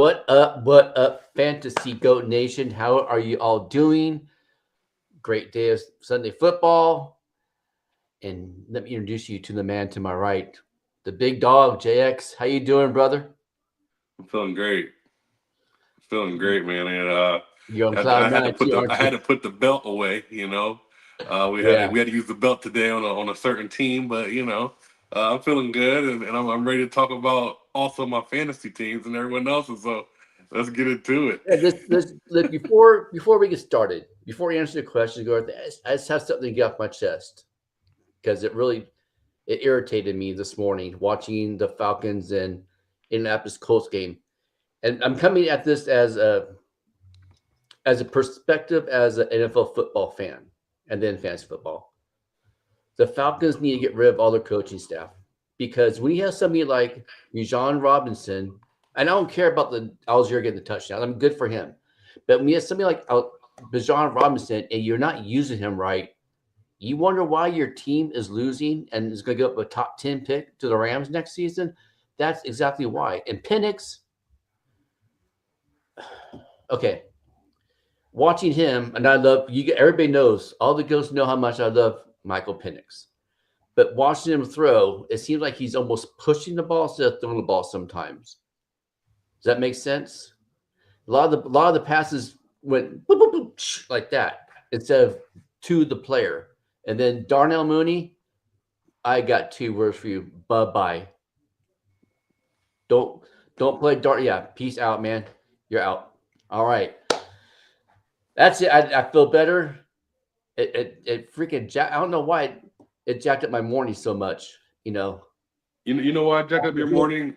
What up, Fantasy Goat Nation? How are you all doing? Great day of Sunday football. And let me introduce you to the man to my right, the big dog, JX. How you doing, brother? I'm feeling great. Feeling great, man. And You're on I cloud had to nine put too, the aren't you? belt away. Yeah. We had to use the belt today on a certain team, but I'm feeling good, and I'm ready to talk about also my fantasy teams and everyone else's. So let's get into it. Yeah, look, before we get started, before you answer the question, go. I just have something to get off my chest because it irritated me this morning watching the Falcons and Indianapolis Colts game, and I'm coming at this as a perspective as an NFL football fan and then fantasy football. The Falcons need to get rid of all their coaching staff because when you have somebody like Bijan Robinson, and I don't care about the Algier getting the touchdown, I'm good for him. But when you have somebody like Bijan Robinson and you're not using him right, you wonder why your team is losing and is going to go up a top 10 pick to the Rams next season. That's exactly why. And Penix, okay, watching him, and I love you. Everybody knows, all the girls know how much I love Michael Penix. But watching him throw, it seems like he's almost pushing the ball instead of throwing the ball sometimes. Does that make sense? A lot of the passes went boop, boop, boop, like that instead of to the player. And then Darnell Mooney, I got two words for you. Bye bye. Don't don't play Dart. Yeah, peace out, man. You're out. All right, that's it. I feel better. It freaking I don't know why it jacked up my morning so much. You know. You know why I jacked up your morning?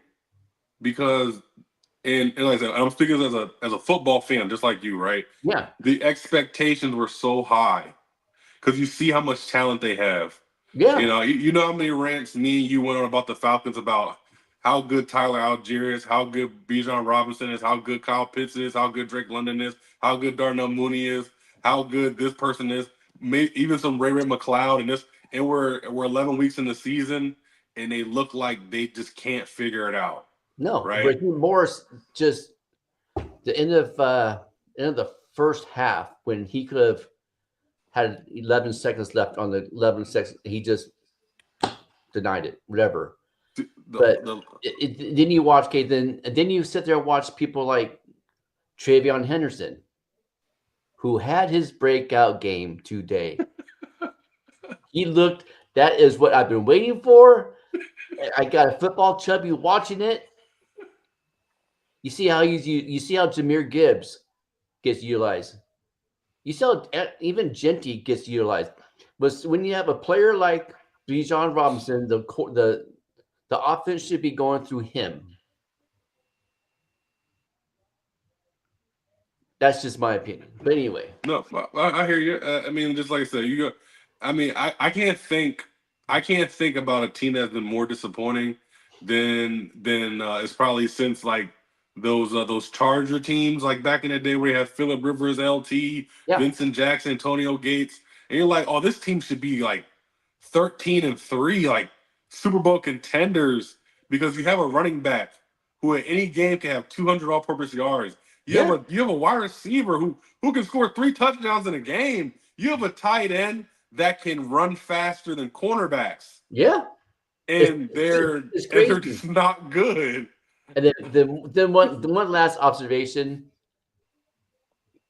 Because and like I said, I'm speaking as a football fan, just like you, right? Yeah. The expectations were so high because you see how much talent they have. Yeah. You know how many rants me and you went on about the Falcons about how good Tyler Algier is, how good Bijan Robinson is, how good Kyle Pitts is, how good Drake London is, how good Darnell Mooney is, how good this person is, even some Ray McLeod and this, and we're 11 weeks in the season, and they look like they just can't figure it out, No, right? Raheem Morris just the end of the first half when he could have had 11 seconds left on the 11 seconds, he just denied it, whatever. The, But the then you watch, okay, then you sit there and watch people like Travion Henderson, who had his breakout game today. He looked, that is what I've been waiting for. I got a football chubby watching it. You see how Jameer Gibbs gets utilized. You see how even Genty gets utilized. But when you have a player like Bijan Robinson, the offense should be going through him. That's just my opinion. But anyway, No, I hear you. I mean, just like I said, you go. I mean, I can't think about a team that's been more disappointing than it's probably since like those Charger teams like back in the day where you had Phillip Rivers, LT, yeah, Vincent Jackson, Antonio Gates, and you're like, oh, this team should be like 13-3, like Super Bowl contenders because you have a running back who at any game can have 200 all-purpose yards. yeah, You have a wide receiver who can score 3 touchdowns in a game. You have a tight end that can run faster than cornerbacks, yeah. It's, and it's they're crazy. just not good. And then one last observation: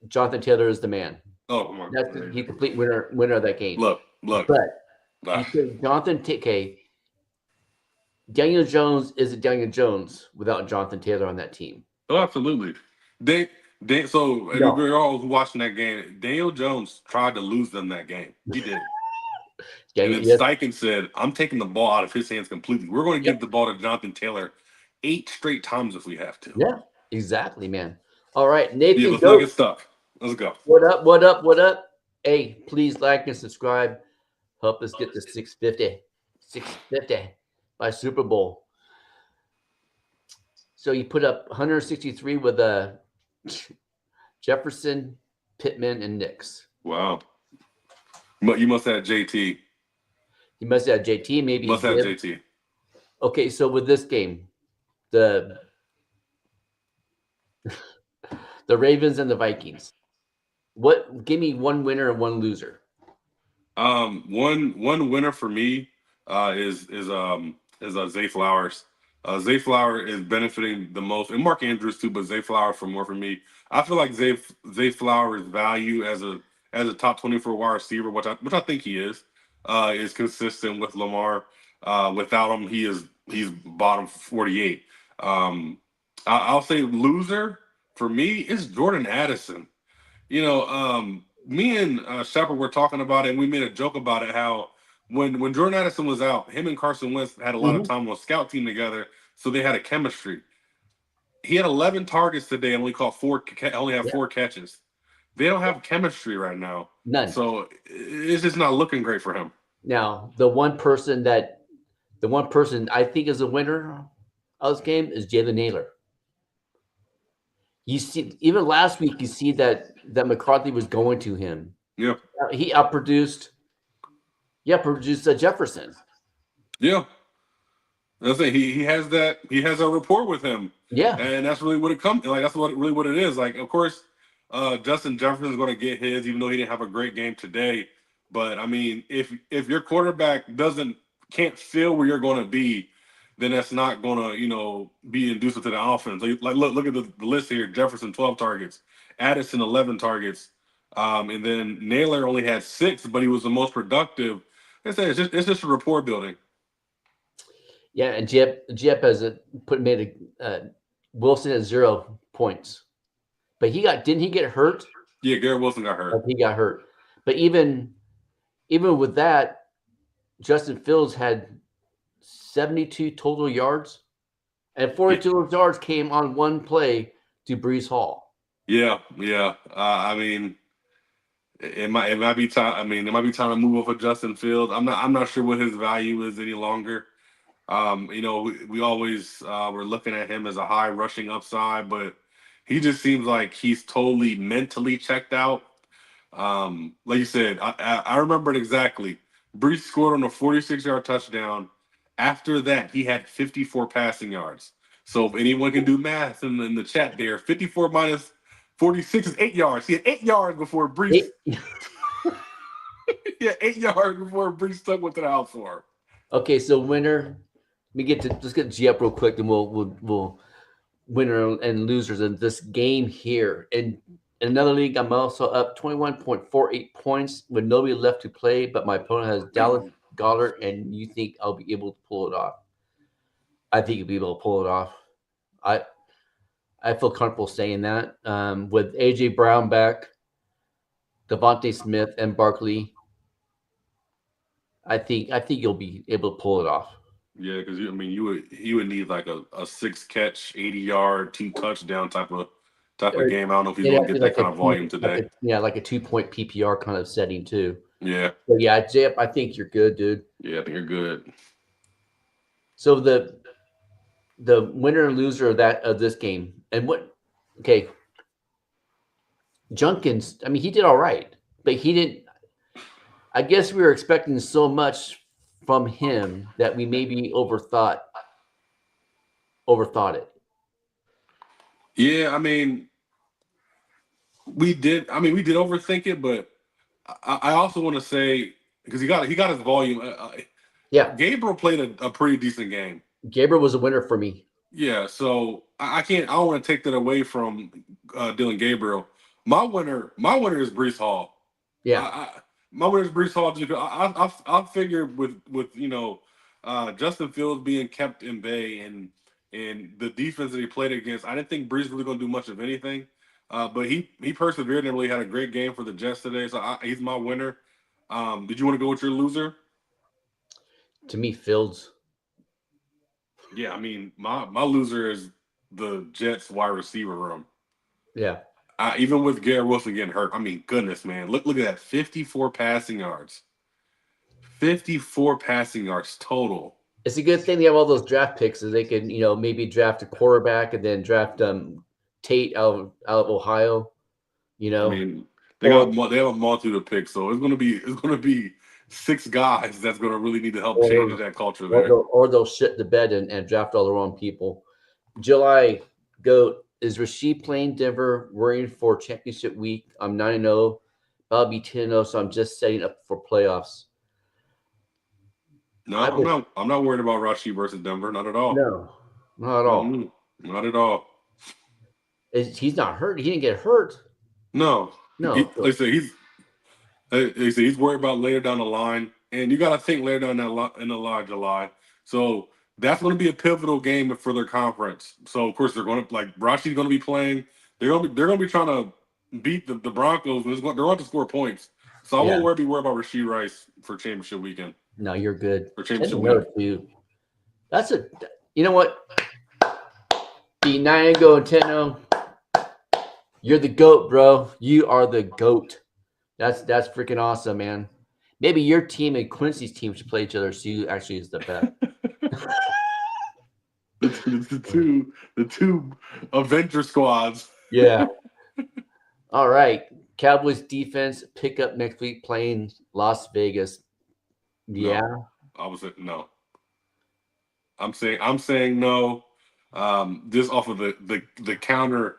Jonathan Taylor is the man. Oh my That's god! he complete winner of that game. Look. But you Ah, said Jonathan TK, Daniel Jones isn't Daniel Jones without Jonathan Taylor on that team. oh, absolutely. So if No, you're all watching that game, Daniel Jones tried to lose them that game. He did. And Daniel, then yes, Steichen said, I'm taking the ball out of his hands completely. We're going to yep, give the ball to Jonathan Taylor 8 straight times if we have to. yeah, exactly, man. All right, Yeah, Nathan let's not get Goat, stuck. Let's go. what up? What up? What up? Hey, please like and subscribe. Help us get to 650 by Super Bowl. So you put up 163 with Jefferson, Pittman, and Knicks. Wow. But you must have JT. He must have JT. Maybe he Must have did. JT. Okay, so with this game, the The Ravens and the Vikings. What? Give me one winner and one loser. One winner for me is Zay Flowers. Zay Flower is benefiting the most, and Mark Andrews too, but Zay Flowers for more for me. I feel like Zay Flowers' value as a top 24 wide receiver, which I think he is consistent with Lamar. Without him, he's bottom 48. I'll say loser for me is Jordan Addison. Me and Shepard were talking about it, and we made a joke about it. How when Jordan Addison was out, him and Carson Wentz had a lot of time on scout team together, so they had a chemistry. He had 11 targets today and only caught only had 4 catches. They don't have chemistry right now. None. So it's just not looking great for him. Now, the one person I think is a winner of this game is Jalen Naylor. You see, even last week, you see that McCarthy was going to him. Yeah. He outproduced Jefferson. Yeah. That's it. He has a rapport with him. Yeah. And that's really what it comes like. That's really what it is. Like, of course, Justin Jefferson is going to get his, even though he didn't have a great game today. But I mean, if your quarterback can't feel where you're going to be, then that's not going to be inducive to the offense. Like look at the list here: Jefferson 12 targets, Addison 11 targets, and then Naylor only had 6, but he was the most productive. It's just a rapport building. Yeah, and Jep has made Wilson at 0 points, but didn't he get hurt? Yeah, Garrett Wilson got hurt. He got hurt, but even with that, Justin Fields had 72 total yards, and 42 yards came on one play to Breece Hall. Yeah. I mean, it might be time. I mean, it might be time to move off of Justin Fields. I'm not sure what his value is any longer. We always were looking at him as a high rushing upside, but he just seems like he's totally mentally checked out. Like you said, I remember it exactly. Breece scored on a 46-yard touchdown. After that, he had 54 passing yards. So if anyone can do math in the chat there, 54 minus 46 is 8 yards. He had 8 yards before Breece. Yeah, 8 yards before Breece stuck with the house for him. Okay, so winner. Let's get G up real quick, and we'll winner and losers in this game here. In another league, I'm also up 21.48 points with nobody left to play, but my opponent has Dallas Goddard, and you think I'll be able to pull it off? I think you'll be able to pull it off. I feel comfortable saying that. With AJ Brown back, Devontae Smith, and Barkley, I think you'll be able to pull it off. Yeah, because you would need like a 6-catch, 80-yard, 2-touchdown type of game. I don't know if he's going to get that kind of volume today. Like a 2-point PPR kind of setting too. Yeah. But yeah, Jep, I think you're good, dude. Yeah, I think you're good. So the winner and loser of this game, and what? Okay, Junkins. I mean, he did all right, but he didn't. I guess we were expecting so much from him that we maybe overthought it. Yeah, I mean, we did overthink it, but I also want to say, because he got his volume. Yeah, Gabriel played a pretty decent game. Gabriel was a winner for me. Yeah, so I don't want to take that away from Dylan Gabriel. My winner is Breece Hall. Yeah. My winner is Breece Hall. I figure with Justin Fields being kept in bay and the defense that he played against, I didn't think Breece was really going to do much of anything. But he persevered and really had a great game for the Jets today. So he's my winner. Did you want to go with your loser? To me, Fields. Yeah, I mean, my loser is the Jets wide receiver room. Yeah. Even with Garrett Wilson getting hurt, I mean, goodness, man. Look at that. 54 passing yards. 54 passing yards total. It's a good thing they have all those draft picks so they can, maybe draft a quarterback and then draft Tate out of Ohio. I mean, they have a multitude of picks, so it's gonna be 6 guys that's gonna really need to help change that culture there. Or they'll shit the bed and draft all their own people. July Goat Is Rasheed playing Denver, worrying for championship week? I'm 9-0. I'll be 10-0, so I'm just setting up for playoffs. No, I I'm would not. I'm not worried about Rashid versus Denver. Not at all. no, not at all. Mm-mm. Not at all. He's not hurt. He didn't get hurt. No. No. Like I said, he's worried about later down the line, and you got to think later down in the line, July. So that's going to be a pivotal game for their conference. So of course they're going to like Rashi's going to be playing. They're going to be trying to beat the Broncos. They're going to score points. So I Yeah. won't be worried about Rasheed Rice for championship weekend No, you're good. or championship 10-0 week. too. That's a. You know what? Be 9-0 and 10-0. You're the GOAT, bro. You are the GOAT. That's freaking awesome, man. Maybe your team and Quincy's team should play each other. So you actually is the best. the two Avenger squads. Yeah. All right. Cowboys defense pick up next week playing Las Vegas. Yeah. No, I was no. I'm saying no. Just off of the counter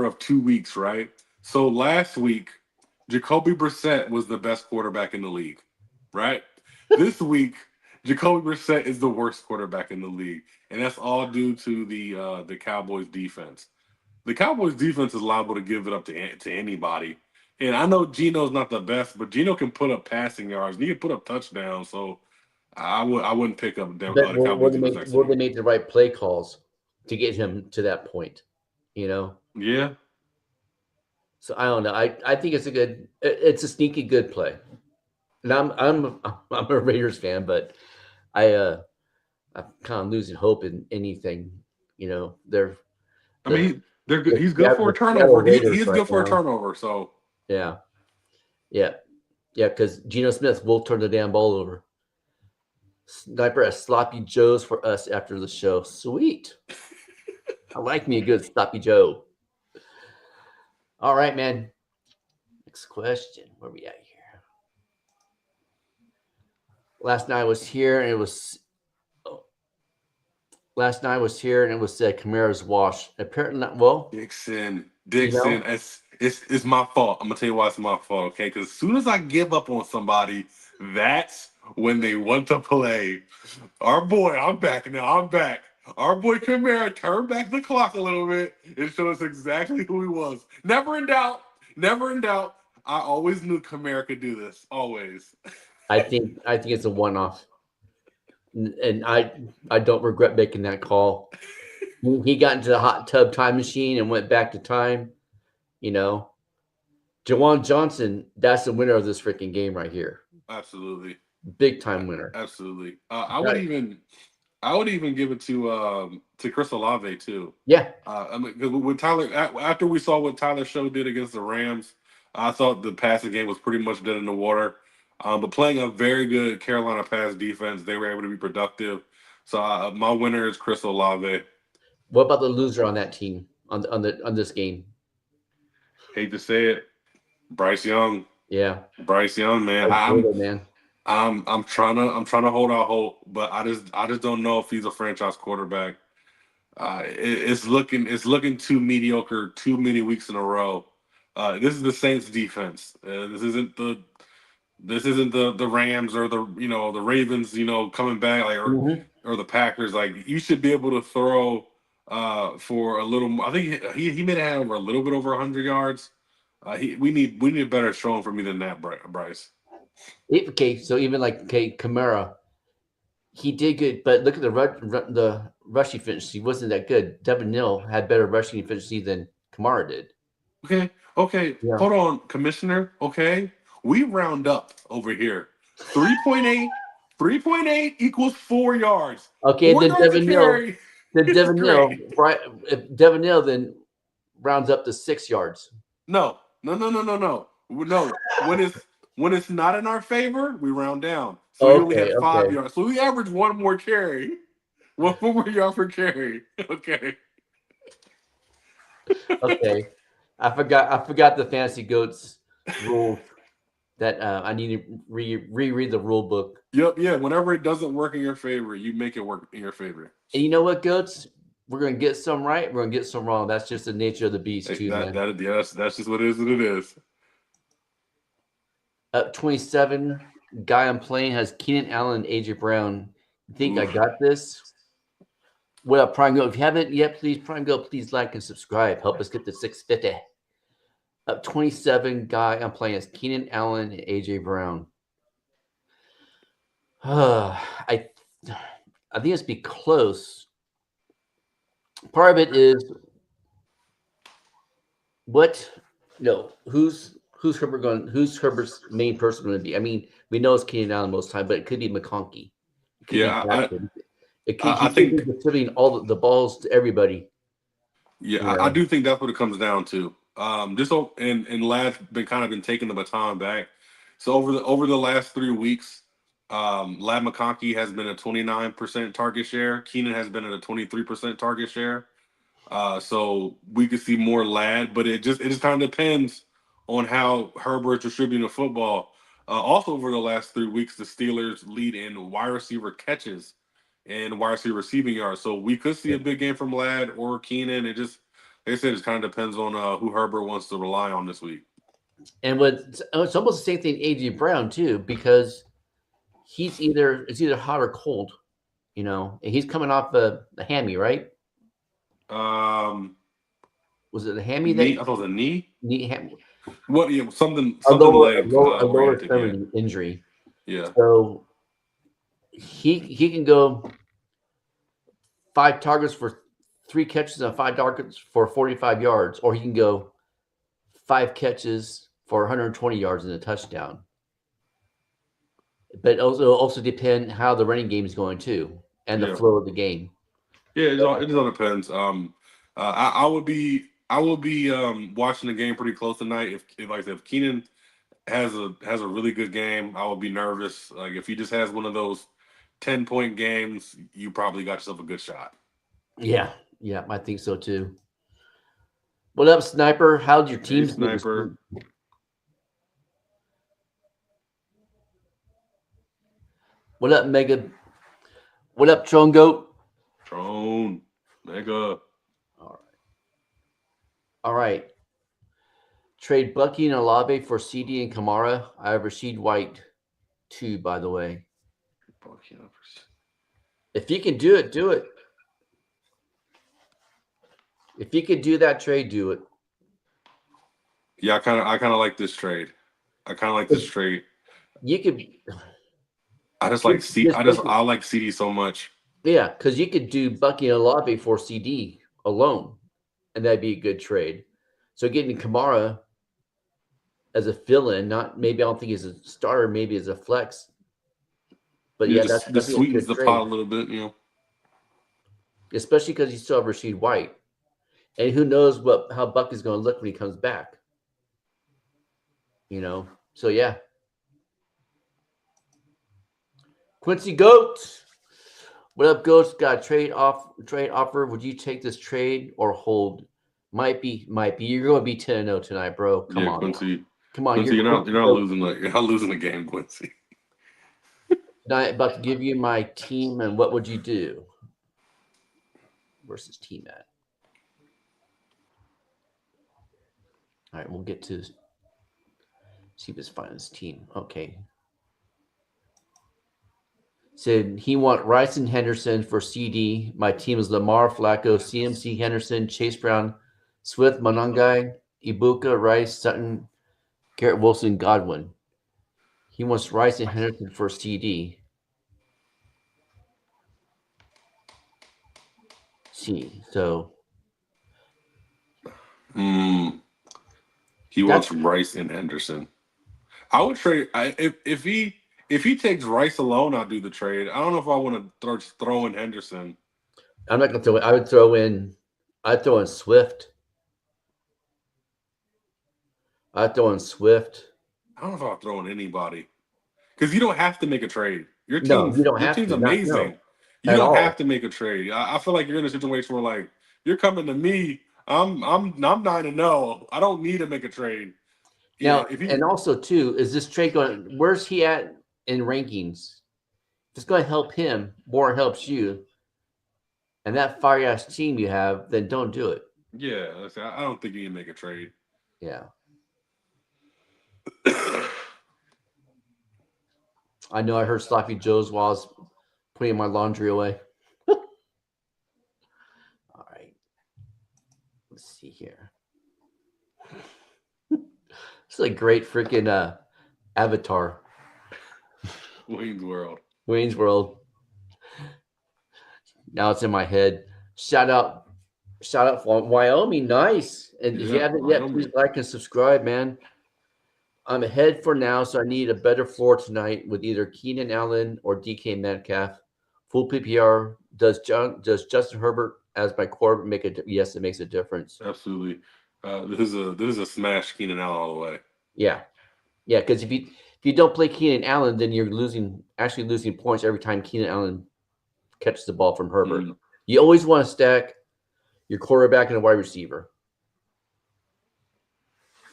of 2 weeks, right? So last week, Jacoby Brissett was the best quarterback in the league, right? This week, Jacoby Brissett is the worst quarterback in the league, and that's all due to the Cowboys defense. The Cowboys defense is liable to give it up to anybody. And I know Geno's not the best, but Geno can put up passing yards. He can put up touchdowns. So I wouldn't pick up the But Cowboys defense next will week. they make the right play calls to get him to that point? You know? Yeah. So I don't know. I think it's a sneaky good play. And I'm a Raiders fan, but I'm kind of losing hope in anything. You know, I mean, they're good. He's good for a the Seattle turnover. He Raiders is right good for a now. turnover. So Yeah, because Geno Smith will turn the damn ball over. Sniper at Sloppy Joe's for us after the show. Sweet. I like me a good Sloppy Joe. All right, man. Next question. Where we at here? Last night I was here and it was Kamara's wash. Apparently not. Well, Dixon, you know, it's my fault. I'm gonna tell you why it's my fault, okay? Because as soon as I give up on somebody, that's when they want to play. Our boy, I'm back now. I'm back. Our boy Kamara turned back the clock a little bit and showed us exactly who he was. Never in doubt. Never in doubt. I always knew Kamara could do this. Always. I think it's a one-off, and I don't regret making that call. He got into the hot tub time machine and went back to time. You know, Jawan Johnson, that's the winner of this freaking game right here. Absolutely. Big time winner. Absolutely. I would even give it to Chris Olave too. Yeah. I mean, 'cause with Tyler, after we saw what Tyler Show did against the Rams, I thought the passing game was pretty much dead in the water. But playing a very good Carolina pass defense, they were able to be productive. So my winner is Chris Olave. What about the loser on that team on this game? Hate to say it, Bryce Young. Yeah. Bryce Young, man. I'm trying to hold out hope, but I just don't know if he's a franchise quarterback. It's looking too mediocre too many weeks in a row. This is the Saints defense. This isn't the Rams or the Ravens coming back or the Packers. Like you should be able to throw for a little. I think he may have over a little bit over 100 yards. We need a better showing for me than that, Bryce. Okay, so even Kamara, he did good, but look at the rushing efficiency wasn't that good. Devin Neal had better rushing efficiency than Kamara did. Okay. Yeah. Hold on, Commissioner. Okay, we round up over here. 3.8 equals 4 yards. Okay, 4 then yards Devin to Neal, carry. right? If Devin Neal then rounds up to 6 yards. No. When it's not in our favor, we round down. So we only had 5 yards. So we average one more carry. 1 more yard per carry. Okay. Okay. I forgot the Fantasy Goats rule that I need to reread the rule book. Yep, yeah. Whenever it doesn't work in your favor, you make it work in your favor. And you know what, Goats? We're gonna get some right. We're gonna get some wrong. That's just the nature of the beast, too, man. Yeah, that's just what it is. What it is. Up 27, guy I'm playing has Keenan Allen and AJ Brown. You think I Oof. got this? What up, Prime Go? If you haven't yet, please Prime Go, please like and subscribe. Help us get to 650. Up 27, guy I'm playing is Keenan Allen and AJ Brown. I think it's be close. Part of it is who's Herbert going? Who's Herbert's main person going to be? I mean, we know it's Keenan Allen most time, but it could be McConkey. It could be Yeah, Jackson. I He could be think distributing all the balls to everybody. I do think that's what it comes down to. And Lad's been taking the baton back. So over the last 3 weeks, Lad McConkey has been a 29% target share. Keenan has been at a 23% target share. So we could see more Lad, but it just kind of depends on how Herbert's distributing the football. Also, over the last 3 weeks, the Steelers lead in wide receiver catches and wide receiver receiving yards. So we could see a big game from Lad or Keenan. It just, like I said, it kind of depends on who Herbert wants to rely on this week. And it's almost the same thing AJ Brown too, because it's either hot or cold, and he's coming off a hammy, right? Was it a hammy Knee? I thought it was a knee. knee hammy, What? Yeah, something a leg lower oriented. Yeah, extremity injury? yeah. So he can go 5 targets for 3 catches and 5 targets for 45 yards, or he can go 5 catches for 120 yards and a touchdown. But also depend how the running game is going too, and the Yeah. flow of the game. Yeah, it just all depends. I will be watching the game pretty close tonight. If like I said, if Keenan has a really good game, I will be nervous. Like if he just has one of those 10-point games, you probably got yourself a good shot. Yeah, I think so too. What up, Sniper? How'd your Hey, teams do this Sniper. week? What up, Mega? What up, Tron Goat? Trone. Mega. All right. Trade Bucky and Olave for CD and Kamara. I have Rashid White too, by the way. If you can do it, do it. If you could do that trade, do it. Yeah, I kind of like this trade. I kind of like this trade. You could. I like CD so much. Yeah, because you could do Bucky and Olave for CD alone, and that'd be a good trade. So getting Kamara as a fill-in, not maybe I don't think he's a starter, maybe as a flex. But yeah, this sweetens the pot a little bit, especially because you still have Rashid White, and who knows how Buck is going to look when he comes back. So yeah. Quincy Goats, what up, Goats? Got a trade offer. Would you take this trade or hold? Might be. You're going to be 10-0 tonight, bro. Come on, Quincy. Come on, Quincy, you're not losing the game, Quincy. Tonight, about to give you my team, and what would you do? Where's his team at? All right, we'll get to see if it's finding his team. Okay. Said he want Rice and Henderson for CD. My team is Lamar, Flacco, CMC, Henderson, Chase Brown, Swift, Monangai, Ibuka, Rice, Sutton, Garrett Wilson, Godwin. He wants Rice and Henderson for CD. See, so he wants Rice and Henderson. I would trade if he takes Rice alone. I'll do the trade. I don't know if I want to throw in Henderson. I'm not gonna throw it. I'd throw in Swift. I don't know if I'll throw in anybody because you don't have to make a trade. Your team's amazing. You don't have to make a trade. I feel like you're in a situation where like you're coming to me. I'm 9-0. I don't need to make a trade. Now, and also too, is this trade going? Where's he at in rankings? If it's going to help him, more helps you. and that fire ass team you have, then don't do it. Yeah, I don't think you can make a trade. Yeah. I know I heard Sloppy Joe's while I was putting my laundry away. All right. Let's see here. This is a great freaking avatar. Wayne's World. Wayne's World. Now it's in my head. Shout out for Wyoming. Nice. And if you Yeah, haven't yet, please Wyoming. like and subscribe, man. I'm ahead for now, so I need a better floor tonight with either Keenan Allen or DK Metcalf. Full PPR. Does Justin Herbert as my core make a yes? It makes a difference. Absolutely. This is a smash Keenan Allen all the way. Yeah, yeah. Because if you don't play Keenan Allen, then you're actually losing points every time Keenan Allen catches the ball from Herbert. Mm. You always want to stack your quarterback and a wide receiver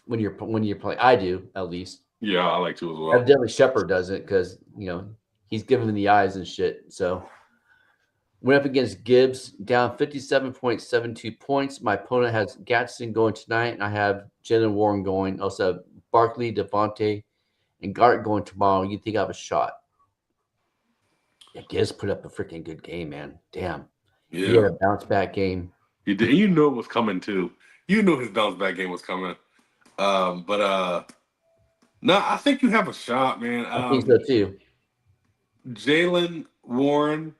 when you're playing. I do, at least. Yeah, I like to as well. Evidently, Shepard doesn't because he's giving him the eyes and shit. So went up against Gibbs, down 57.72 points. My opponent has Gatson going tonight, and I have Jalen Warren going. Also, Barkley, Devontae, and Gart going tomorrow. You think I have a shot? Yeah, Gibbs put up a freaking good game, man. Damn. He had Yeah, a bounce back game. he did. You know it was coming too. You knew his bounce back game was coming. But no, I think you have a shot, man. I think so too. Jalen Warren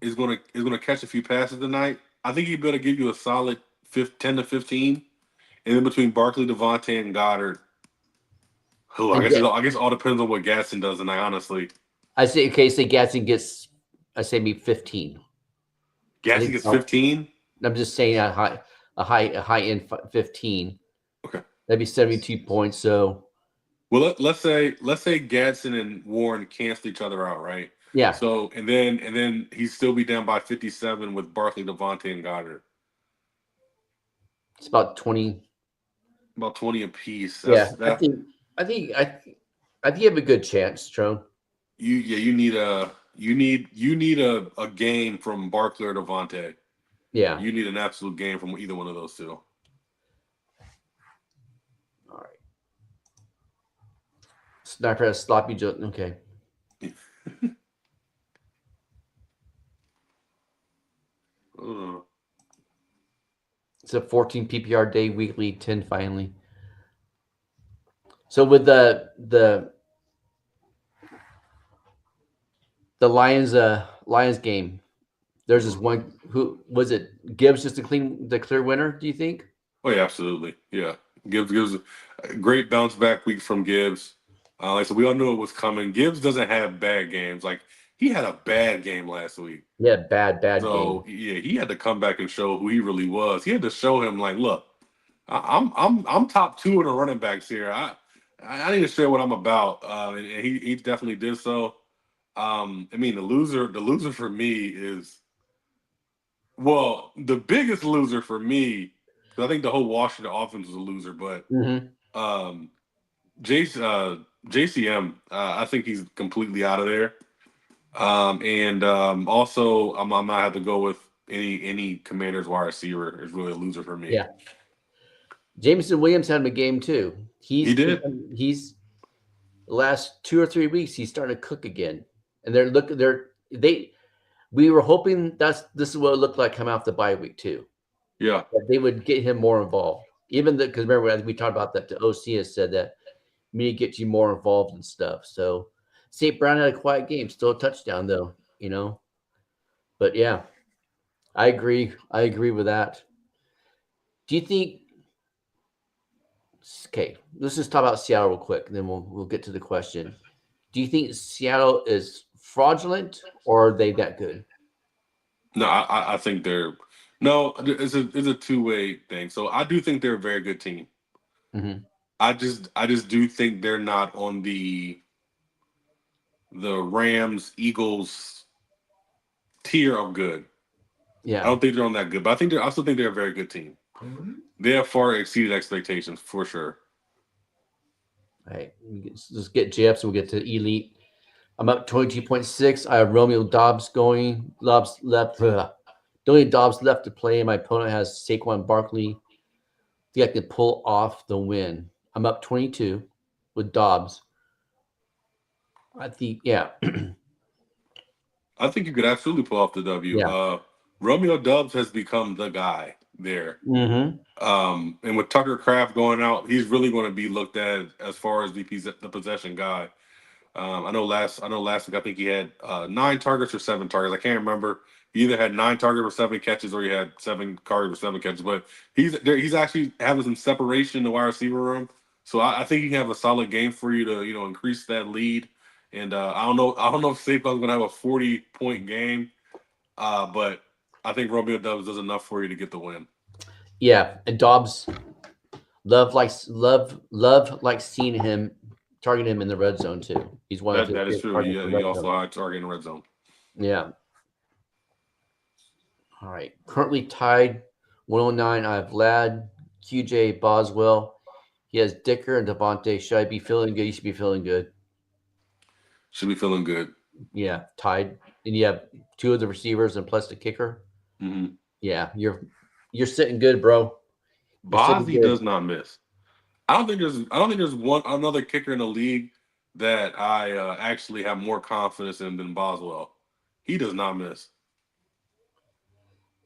is gonna catch a few passes tonight. I think he better give you a solid 10 to 15, and then between Barkley, Devontae, and Goddard. Oh, I guess all depends on what Gatson does tonight. Honestly, I say okay. Say Gatson gets, I say maybe 15. Gatson gets 15. I'm just saying a high end 15. Okay. That'd be 72 points. So well, let's say Gadsden and Warren cancel each other out, right? Yeah. So and then he'd still be down by 57 with Barkley, Devontae, and Goddard. It's about 20. About 20 apiece. I think you have a good chance, Trone. You need a game from Barkley or Devontae. Yeah. You need an absolute game from either one of those two. All right. Sniper has sloppy Joe. Okay. It's a 14 PPR day, weekly 10 finally. So with the Lions game, there's this one. Who was it? Gibbs just the clear winner? Do you think? Oh yeah, absolutely. Yeah, Gibbs a great bounce back week from Gibbs. Like I said, we all knew it was coming. Gibbs doesn't have bad games. Like he had a bad game last week. Yeah, bad So game. yeah, he had to come back and show who he really was. He had to show him like, look, I'm top 2 in the running backs here. I need to show what I'm about. And he definitely did so. I mean, the loser for me is, well, the biggest loser for me, because I think the whole Washington offense was a loser, but JCM, I think he's completely out of there. Also, I'm not have to go with any Commanders wide receiver is really a loser for me. Yeah. Jameson Williams had him a game too. He did. He's the last 2 or 3 weeks he's starting to cook again, and we were hoping this is what it looked like coming off the bye week too. Yeah, that they would get him more involved. Even because remember as we talked about that, the OC has said that we need to get you more involved and stuff. So St. Brown had a quiet game, still a touchdown though, But yeah, I agree. I agree with that. Do you think? Okay, let's just talk about Seattle real quick, and then we'll get to the question. Do you think Seattle is fraudulent, or are they that good? No, I think they're no. It's a two-way thing. So I do think they're a very good team. Mm-hmm. I just do think they're not on the Rams Eagles tier of good. Yeah, I don't think they're on that good, but I still think they're a very good team. Mm-hmm. They have far exceeded expectations for sure. All right, let's get Jeff, so we'll get to Elite. I'm up 22.6. I have Romeo Dobbs going. The only Dobbs left to play, and my opponent has Saquon Barkley. I think I can pull off the win. I'm up 22 with Dobbs. I think, yeah. I think you could absolutely pull off the W. Yeah. Romeo Dubs has become the guy there. Mm-hmm. And with Tucker Craft going out, he's really going to be looked at as far as the possession guy. I know last week I think he had 9 targets or 7 targets. I can't remember. He either had 9 targets or 7 catches, or he had 7 targets or 7 catches. But he's actually having some separation in the wide receiver room. So I think he can have a solid game for you to increase that lead. And I don't know if Saquon's going to have a 40-point game, but I think Romeo Dubs does enough for you to get the win. Yeah, and Dobbs love seeing him target him in the red zone too. He's one of his That is favorite true. targets in the He red also zone. had target in the red zone. Yeah. All right. Currently tied 109. I have Vlad, QJ, Boswell. He has Dicker and Devontae. Should I be feeling good? You should be feeling good. Should be feeling good. Yeah, tied. And you have 2 of the receivers and plus the kicker. Mm-hmm. Yeah, you're sitting good, bro. You're sitting Bozzy good. does not miss. I don't think there's one another kicker in the league that I actually have more confidence in than Boswell. He does not miss.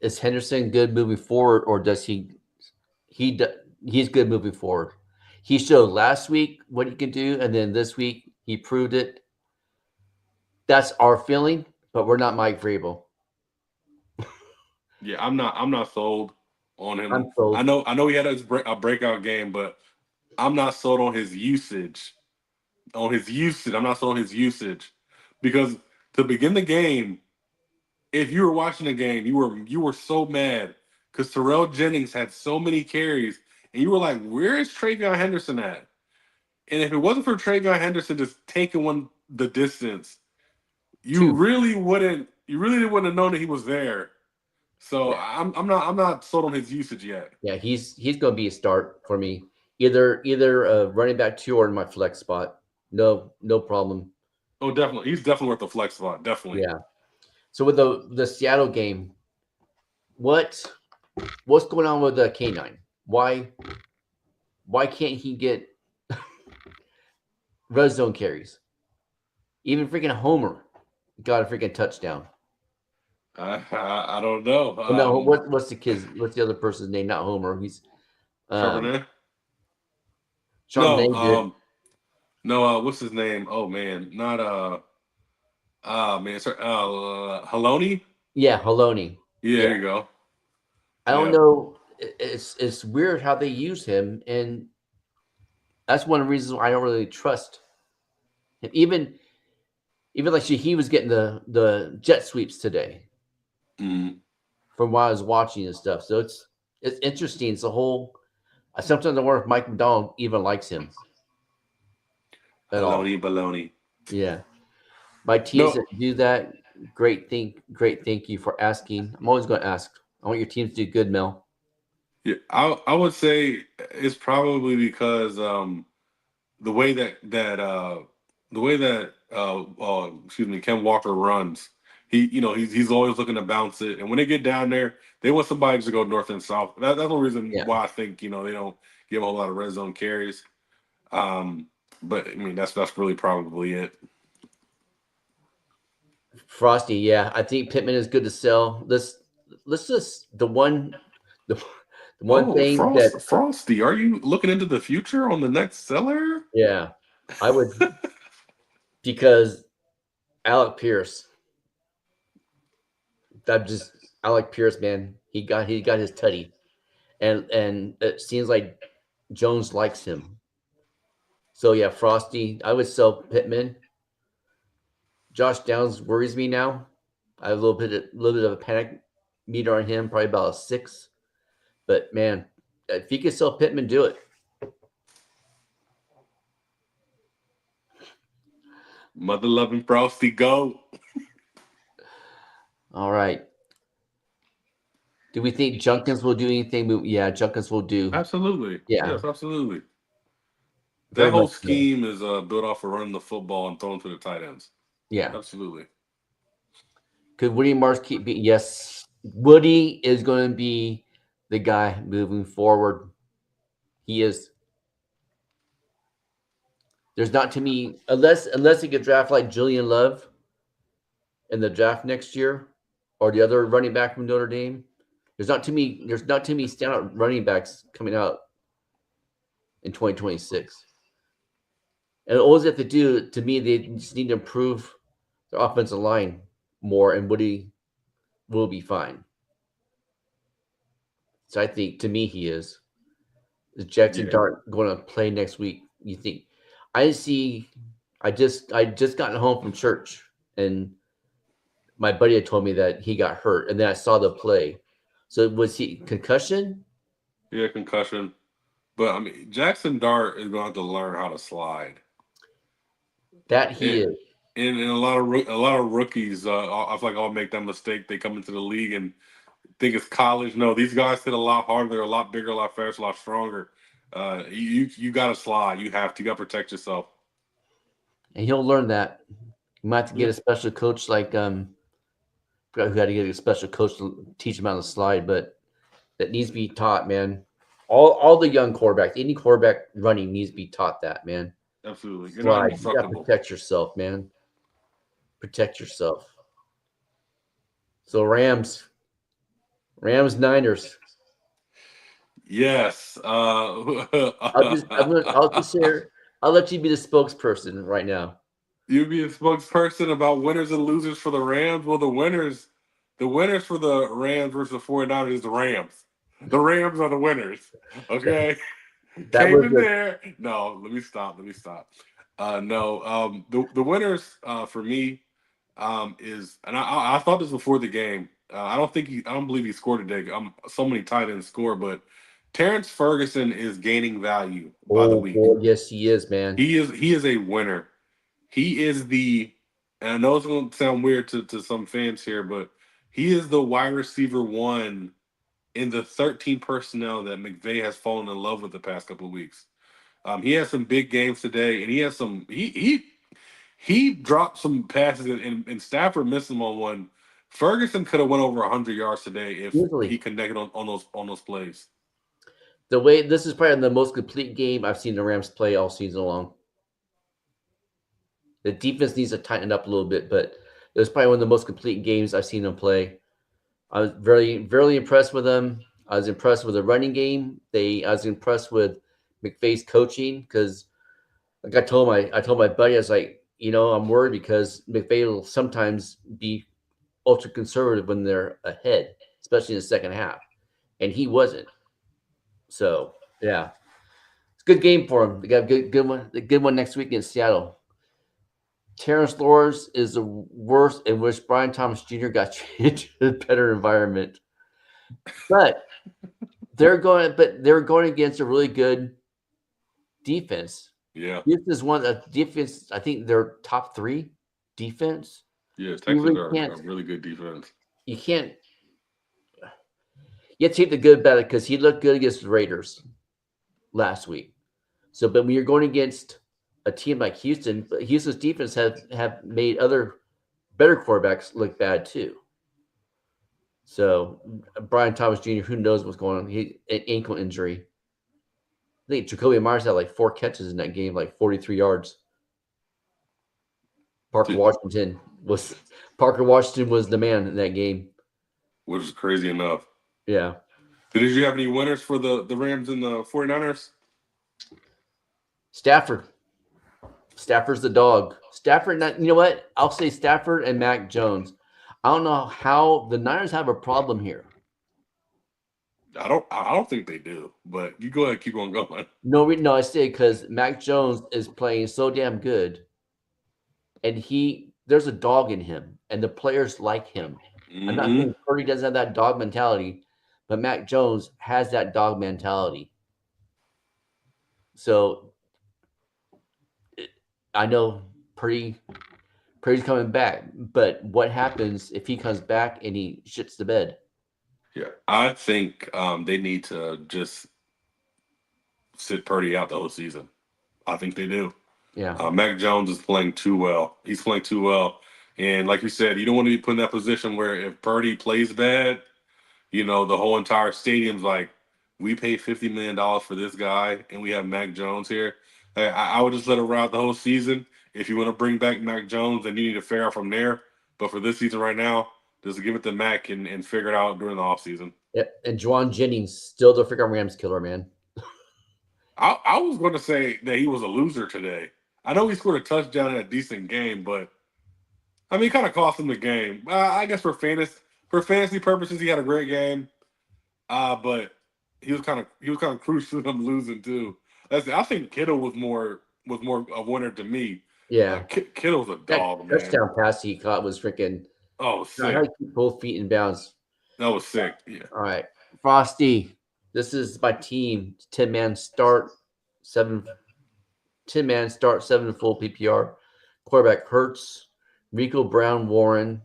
Is Henderson good moving forward, or does he he's good moving forward? He showed last week what he can do, and then this week he proved it. That's our feeling, but we're not Mike Vrabel. Yeah, I'm not sold on I'm him. sold. I know he had a breakout game, but I'm not sold on his usage. I'm not sold on his usage because to begin the game, if you were watching the game, you were so mad because Terrell Jennings had so many carries, and you were like, "Where is Travion Henderson at?" And if it wasn't for Travion Henderson just taking one the distance, Two. you really wouldn't have known that he was there. So Yeah, I'm not sold on his usage yet. yeah. He's going to be a start for me. Either running back 2 or in my flex spot. No problem. Oh, definitely, he's definitely worth the flex spot. Definitely. Yeah. So with the Seattle game, what what's going on with the K9? Why can't he get red zone carries? Even freaking Homer got a freaking touchdown. I don't know. Oh, no, what's the kid's? What's the other person's name? Not Homer. He's um, Charbonnet? No, Charbonnet did. no. What's his name? Oh man, not man, sorry, Haloni. Yeah, Haloni. Yeah, Yeah, there you go. I don't Yeah. know. It's weird how they use him, and that's one of the reasons why I don't really trust him. Even like he was getting the jet sweeps today Mm. from what I was watching and stuff. So it's interesting. It's a whole. I sometimes I wonder if Mike McDonald even likes him at all. Haloni baloney. Yeah, my teams No, that do that, great. Thank you for asking. I'm always going to ask. I want your teams to do good, Mel. yeah, I would say it's probably because the way the way that excuse me, Ken Walker runs. He's always looking to bounce it, and when they get down there, they want somebody to go north and south. That's the reason Yeah, why I think they don't give him a whole lot of red zone carries. Um, but I mean that's really probably it. Frosty. Yeah, I think Pittman is good to sell. Let's just the one Oh, thing that Frosty, are you looking into the future on the next seller? yeah I would because Alec Pierce. That just Alec Pierce, man. He got his tutty, and it seems like Jones likes him. So yeah, Frosty. I would sell Pittman. Josh Downs worries me now. I have a little bit of a panic meter on him, probably about a 6. But man, if you could sell Pittman, do it. Mother loving Frosty, go. All right. Do we think Junkins will do anything? Yeah, Junkins will do. Absolutely. Yeah, Yes, absolutely. very That whole much so. scheme is built off of running the football and throwing to the tight ends. Yeah. Absolutely. Could Woody Mars keep being? Yes. Woody is going to be the guy moving forward. He is. There's not to me unless he could draft like Julian Love in the draft next year, or the other running back from Notre Dame. There's not too many standout running backs coming out in 2026. And all they have to do, to me, they just need to improve their offensive line more, and Woody will be fine. So I think, to me, he is. Is Jackson Yeah. Dart going to play next week? You think? I see. I just gotten home from church, and my buddy had told me that he got hurt, and then I saw the play. So was he concussion? Yeah, concussion. But I mean, Jackson Dart is going to have to learn how to slide. That he And is. and a lot of rookies, I feel like I'll make that mistake. They come into the league and think it's college. No, these guys hit a lot harder. They're a lot bigger, a lot faster, a lot stronger. You got to slide. You have to. You got to protect yourself. And he'll learn that. You might have to get Yeah, a special coach like forgot who had to get a special coach to teach him how to slide, but that needs to be taught, man. All the young quarterbacks, any quarterback running needs to be taught that, man. absolutely. You're not Slide. You gotta indestructible. protect yourself, man. Protect yourself. So Rams Niners. Yes. I'll just share. I'll let you be the spokesperson right now. You be a spokesperson about winners and losers for the Rams. Well, the winners for the Rams versus the 49ers is the Rams. The Rams are the winners. Okay. That Came was in the there. No, let me stop. Let me stop. No, the winners for me is, and I thought this before the game. I don't believe he scored today. So many tight ends score, but Terrence Ferguson is gaining value by the oh week. boy, yes he is, man. He is a winner. He is the, and I know it's going to sound weird to some fans here, but he is the wide receiver one in the 13 personnel that McVay has fallen in love with the past couple of weeks. He has some big games today, and he has some. He dropped some passes, and Stafford missed him on one. Ferguson could have went over 100 yards today if he Easily. connected on those plays. The way this is probably the most complete game I've seen the Rams play all season long. The defense needs to tighten up a little bit, but it was probably one of the most complete games I've seen them play. I was very impressed with them. I was impressed with the running game. I was impressed with McVay's coaching because, like I told my buddy, I was like, I'm worried because McVay will sometimes be ultra conservative when they're ahead, especially in the second half, and he wasn't. So yeah, it's a good game for him. They got a good one next week in Seattle. Terrence Lawrence is the worst, in which Brian Thomas Jr. got changed to a better environment. But they're going against a really good defense. Yeah, This is one of the defense. I think they're top three defense. yeah. You Texans really are a can't. really good defense. You can't. You have to take the good about it because he looked good against the Raiders last week. So, but when you're going against a team like Houston, but Houston's defense have made other better quarterbacks look bad too. So Brian Thomas Jr., who knows what's going on? He an ankle injury. I think Jacoby Myers had like 4 catches in that game, like 43 yards. Parker Dude, Washington was Parker Washington was the man in that game. which is crazy enough. Yeah. Did you have any winners for the Rams and the 49ers? Stafford. Stafford's the dog. Stafford, you know what? I'll say Stafford and Mac Jones. I don't know how the Niners have a problem here. I don't think they do, but you go ahead, keep on going. No, I say because Mac Jones is playing so damn good, and there's a dog in him, and the players like him. I'm not Hmm. saying Purdy doesn't have that dog mentality, but Mac Jones has that dog mentality. So I know Purdy's coming back, but what happens if he comes back and he shits the bed? Yeah, I think they need to just sit Purdy out the whole season. I think they do. Yeah, Mac Jones is playing too well. He's playing too well, and like you said, you don't want to be put in that position where if Purdy plays bad, The whole entire stadium's like, we pay $50 million for this guy, and we have Mac Jones here. I would just let it ride the whole season. If you want to bring back Mac Jones, then you need to figure out from there. But for this season right now, just give it to Mac and figure it out during the offseason. Yeah, and Juwan Jennings still the freaking Rams killer, man. I was going to say that he was a loser today. I know he scored a touchdown in a decent game, but I mean, he kind of cost him the game. I guess for fantasy purposes, he had a great game. But he was kind of crucial to him losing too. I think Kittle was more a winner to me. Yeah, Kittle's a that dog, man. touchdown pass he caught was freaking. Oh, I had sick. to keep both feet in bounds. That was sick. Yeah. All right, Frosty. This is my team. 10-man start, 10-man start, 7 full PPR. Quarterback Hurts, Rico Brown, Warren.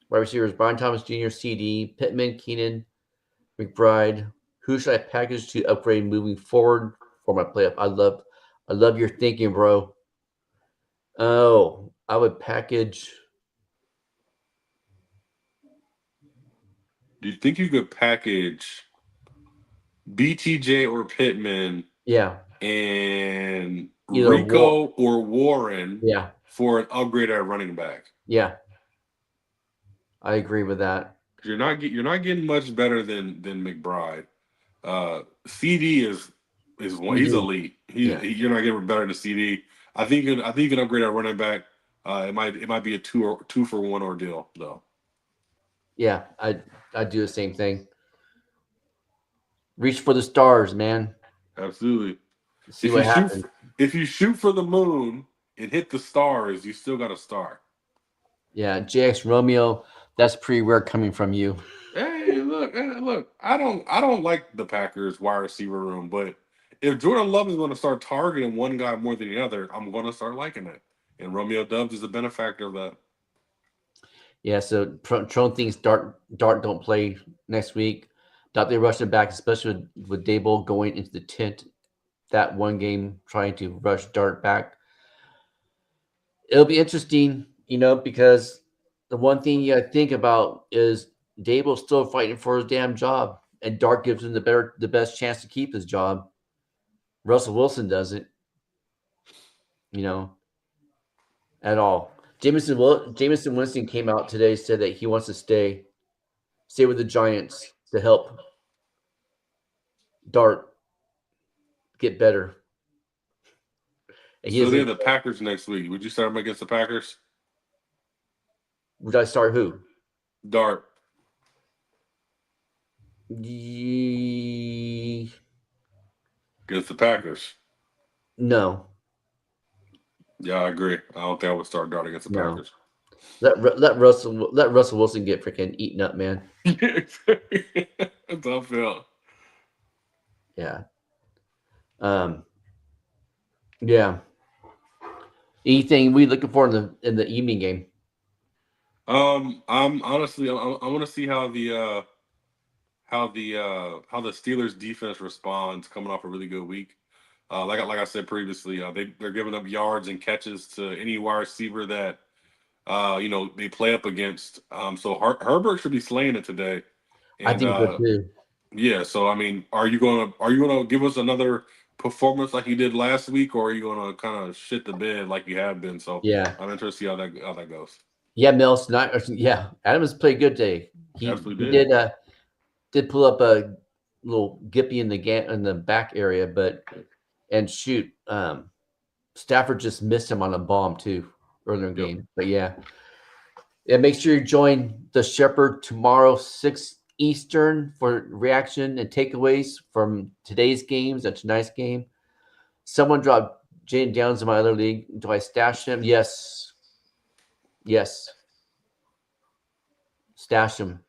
Wide receivers Brian Thomas Jr., CD, Pittman, Keenan, McBride. Who should I package to upgrade moving forward for my playoff? I love your thinking, bro. Oh, I would package. Do you think you could package BTJ or Pittman Yeah, and either Rico or Warren Yeah, for an upgrade at running back? yeah, I agree with that. You're not getting much better than McBride. CD is one. You He's do, elite. yeah, You're not getting better than CD. I think you can upgrade at running back. It might be a two for one ordeal though. yeah. I do the same thing. Reach for the stars, man. Absolutely. See If you what shoot happens. if you shoot for the moon and hit the stars, you still got a star. Yeah, JX Romeo. That's pretty rare coming from you. Hey, look. I don't like the Packers wide receiver room, but if Jordan Love is going to start targeting one guy more than the other, I'm going to start liking it. And Romeo Dubs is a benefactor of that. Yeah, so Trone thinks Dart don't play next week. Doubt they rush him back, especially with Dable going into the tent that one game trying to rush Dart back. It'll be interesting, because the one thing you got to think about is Dable's still fighting for his damn job, and Dart gives him the best chance to keep his job. Russell Wilson doesn't, you know, at all. Jameson Winston came out today, said that he wants to stay with the Giants to help Dart get better. And he So they doesn't. have the Packers next week. Would you start him against the Packers? Would I start who? Dart. Against the Packers. No, Yeah, I agree. I don't think I would start Dart against the no. Packers. Let Russell Wilson get freaking eaten up, man. That's how I feel. Yeah. Um. Yeah. Anything we looking for in the evening game? I'm honestly, I want to see how the Steelers defense responds coming off a really good week. Like I said previously, they're giving up yards and catches to any wide receiver that they play up against. So Herbert should be slaying it today. I And think so too. yeah, so I mean, are you gonna give us another performance like you did last week, or are you gonna kind of shit the bed like you have been? So Yeah. I'm interested to see how that goes. Yeah, Mills. Not. Yeah, Adams played good today. He Absolutely did. did pull up a little gippy in the back area, and shoot, Stafford just missed him on a bomb too earlier in the Yep. game. But yeah, make sure you join the Shepherd tomorrow 6 Eastern for reaction and takeaways from today's games and tonight's game. Someone dropped Jaden Downs in my other league. Do I stash him? Yes. Stash him,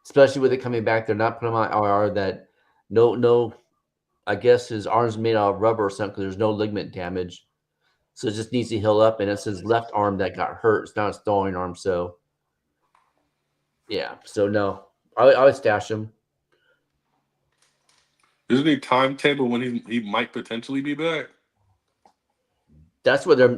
especially with it coming back. They're not putting him on IR. That no. I guess his arm's made out of rubber or something because there's no ligament damage. So it just needs to heal up. And it's his left arm that got hurt. It's not his throwing arm. So, yeah. So, no. I would stash him. Is there any timetable when he might potentially be back? That's what they're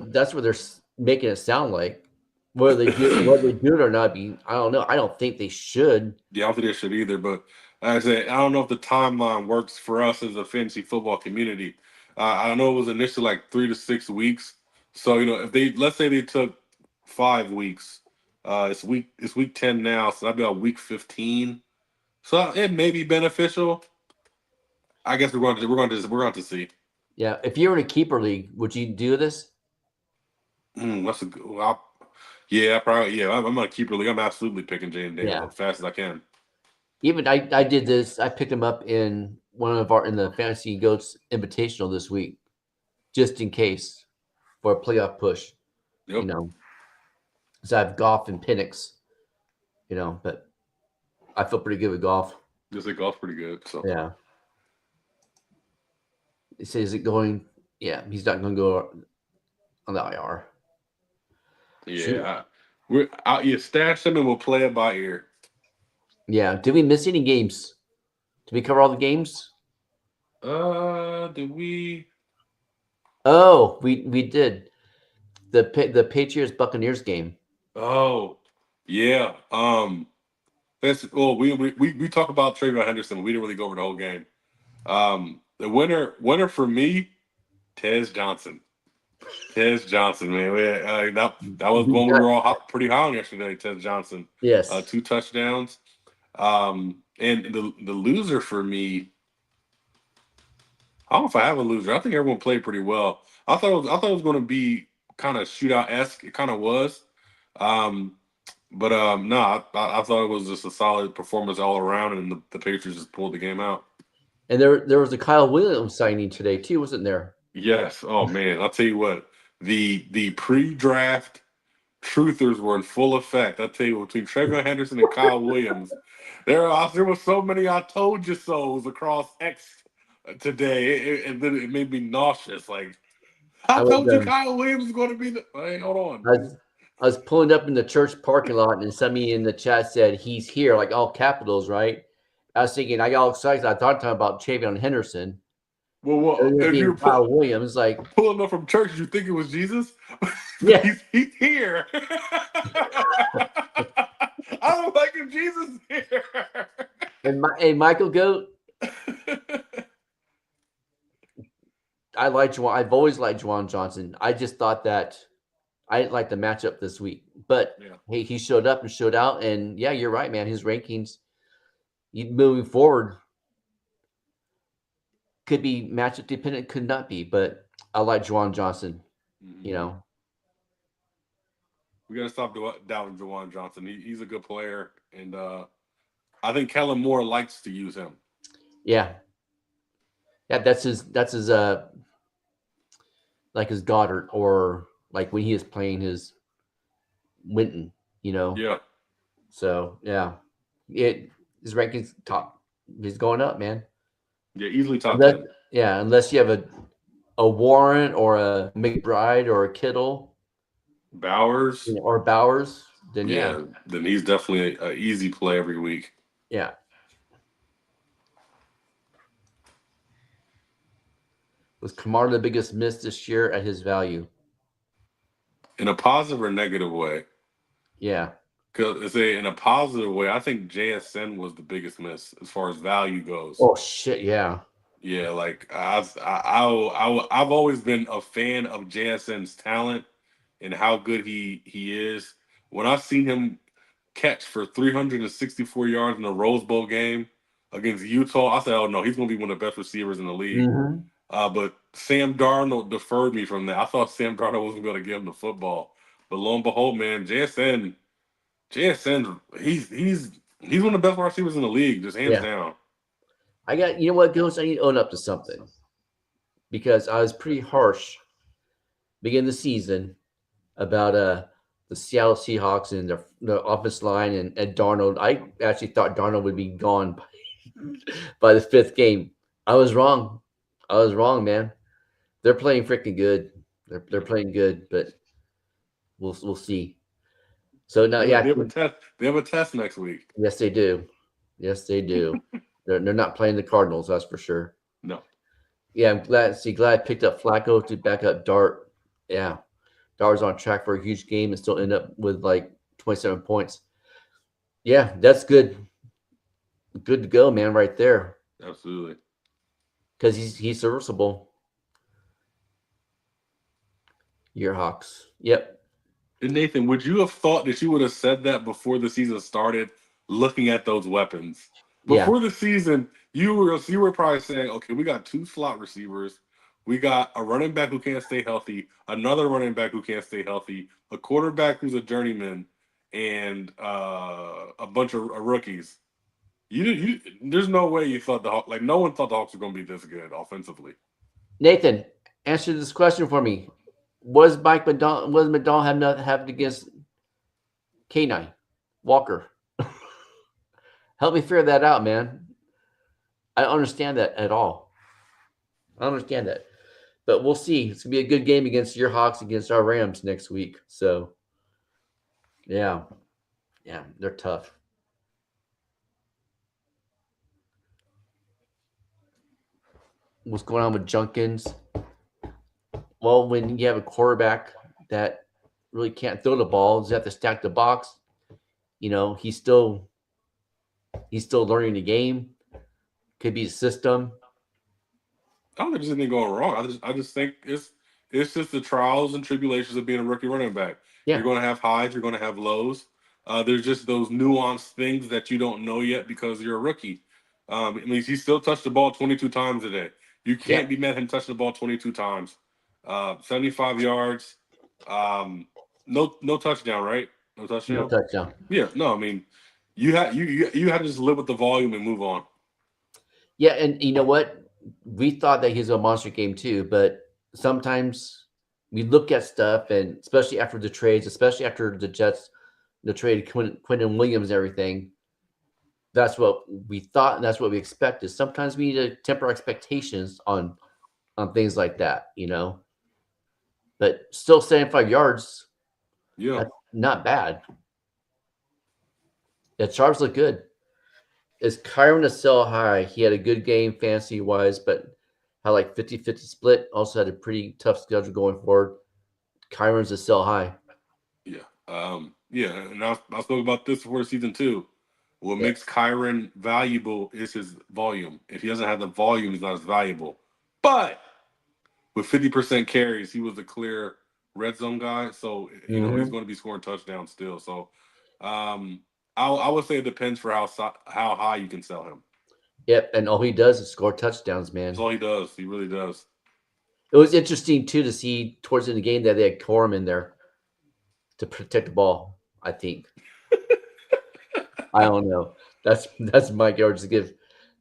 making it sound like. Whether they do it or not, I don't know. I don't think they should. Yeah, I don't think they should either. But like I said, I don't know if the timeline works for us as a fantasy football community. I know it was initially like 3 to 6 weeks. So if they let's say they took 5 weeks, it's week 10 now, so that'd be about week 15. So it may be beneficial. I guess we're going to see. Yeah, if you were in a keeper league, would you do this? That's a good. Well, yeah, probably. Yeah, I'm gonna keep really. I'm absolutely picking Jane Daniels Yeah. as fast as I can. Even I did this. I picked him up in in the Fantasy Goats Invitational this week, just in case for a playoff push. You Yep. know, so I have Goff and Penix. But I feel pretty good with Goff. Just like golf's pretty good. So Yeah. He says it going. Yeah, he's not going to go on the IR. Shoot. yeah, we're out. You stash them and we'll play it by ear. Yeah. Did we miss any games? Did we cover all the games? Did we? Oh, we did the Patriots Buccaneers game. Oh, yeah. That's well. We talked about Trayvon Henderson. But we didn't really go over the whole game. The winner for me, Tez Johnson. Tez Johnson, man. That was one we were all pretty high on yesterday. Tez Johnson, Yes. 2 touchdowns. And the loser for me, I don't know if I have a loser. I think everyone played pretty well. I thought it was going to be kind of shootout esque. It kind of was. Um, but no, I thought it was just a solid performance all around, and the Patriots just pulled the game out. And there was a Kyle Williams signing today too, wasn't there? Yes. Oh man, I'll tell you what. The pre-draft truthers were in full effect. I tell you, between Trayvon Henderson and Kyle Williams, there were so many "I told you so"s across X today, and then it made me nauseous. Like I I was told you, Kyle Williams was going to be the. Hey, hold on. I was pulling up in the church parking lot, and somebody in the chat said he's here, like all capitals, right? I was thinking, I got all excited. I thought talking about Travion Henderson. Well, if you're Kyle Williams, like pulling up from church, you think it was Jesus? Yeah. he's here. I don't like if Jesus is here. And Michael Goat, I like Juwan. I've always liked Juwan Johnson. I just thought that I didn't like the matchup this week, but hey, he showed up and showed out, and yeah, you're right, man. His rankings, moving forward, could be matchup dependent, could not be, but I like Juwan Johnson. We gotta stop doubting Juwan Johnson. He's a good player, and I think Kellen Moore likes to use him. Yeah, that's his like his Goddard, or like when he is playing his Winton, Yeah. So yeah, his rankings top. He's going up, man. Yeah, easily top 10. Yeah, unless you have a Warren or a McBride or a Kittle, Bowers, or Bowers, then yeah, then he's definitely an easy play every week. Yeah. Was Kamara the biggest miss this year at his value? In a positive or negative way? Yeah. Because in a positive way, I think JSN was the biggest miss as far as value goes. Oh shit, yeah. Yeah, like I've always been a fan of JSN's talent and how good he is. When I've seen him catch for 364 yards in a Rose Bowl game against Utah, I said, "Oh no, he's going to be one of the best receivers in the league." Mm-hmm. But Sam Darnold deferred me from that. I thought Sam Darnold wasn't going to give him the football, but lo and behold, man, JSN, he's one of the best wide receivers in the league, just hands down. I got, what, Ghost? I need to own up to something, because I was pretty harsh beginning of the season about the Seattle Seahawks and the offensive line and Darnold. I actually thought Darnold would be gone by the fifth game. I was wrong. Man. They're playing freaking good. They're playing good, but we'll see. So now, they have a test. They have a test next week. Yes, they do. They're not playing the Cardinals, that's for sure. No. Yeah, I'm glad I picked up Flacco to back up Dart. Yeah. Dar's on track for a huge game and still end up with like 27 points. Yeah, that's good. Good to go, man, right there. Absolutely. Because he's serviceable. Yearhawks. Yep. And Nathan, would you have thought that you would have said that before the season started, looking at those weapons? Yeah. Before the season, you were probably saying, okay, we got 2 slot receivers, we got a running back who can't stay healthy, another running back who can't stay healthy, a quarterback who's a journeyman, and a bunch of rookies. There's no way you thought like no one thought the Hawks were going to be this good offensively. Nathan, answer this question for me. Was McDonald have nothing happened against K9 Walker? Help me figure that out, man. I don't understand that at all. I don't understand that. But we'll see. It's gonna be a good game against your Hawks against our Rams next week. So yeah. Yeah, they're tough. What's going on with Junkins? Well, when you have a quarterback that really can't throw the ball, you have to stack the box. You know, he's still learning the game. Could be the system. I don't think there's anything going wrong. I just think it's just the trials and tribulations of being a rookie running back. Yeah. You're going to have highs, you're going to have lows. There's just those nuanced things that you don't know yet because you're a rookie. I mean, he still touched the ball 22 times today. You Yeah. can't be mad at him touching the ball 22 times. 75 yards. No touchdown, right? No No touchdown. touchdown. Yeah, no. I mean, you had to just live with the volume and move on. Yeah, and you know what? We thought that he's a monster game too, but sometimes we look at stuff, and especially after the trades, especially after the Jets, the trade Quentin Williams and everything. That's what we thought, and that's what we expected. Sometimes we need to temper expectations on things like that, you know. But still, 75 yards, Yeah. that's not bad. The Sharps look good. Is Kyron a sell high? He had a good game fantasy wise, but had like 50-50 split. Also had a pretty tough schedule going forward. Kyron's a sell high. Yeah. Yeah, and I spoke about this before season two. What Yeah. makes Kyron valuable is his volume. If he doesn't have the volume, he's not as valuable. But with 50% carries, he was a clear red zone guy. So he's going to be scoring touchdowns still. So I would say it depends for how high you can sell him. Yep. And all he does is score touchdowns, man. That's all he does. He really does. It was interesting too to see towards the end of the game that they had Corum in there to protect the ball. I think. I don't know. That's my yards to give.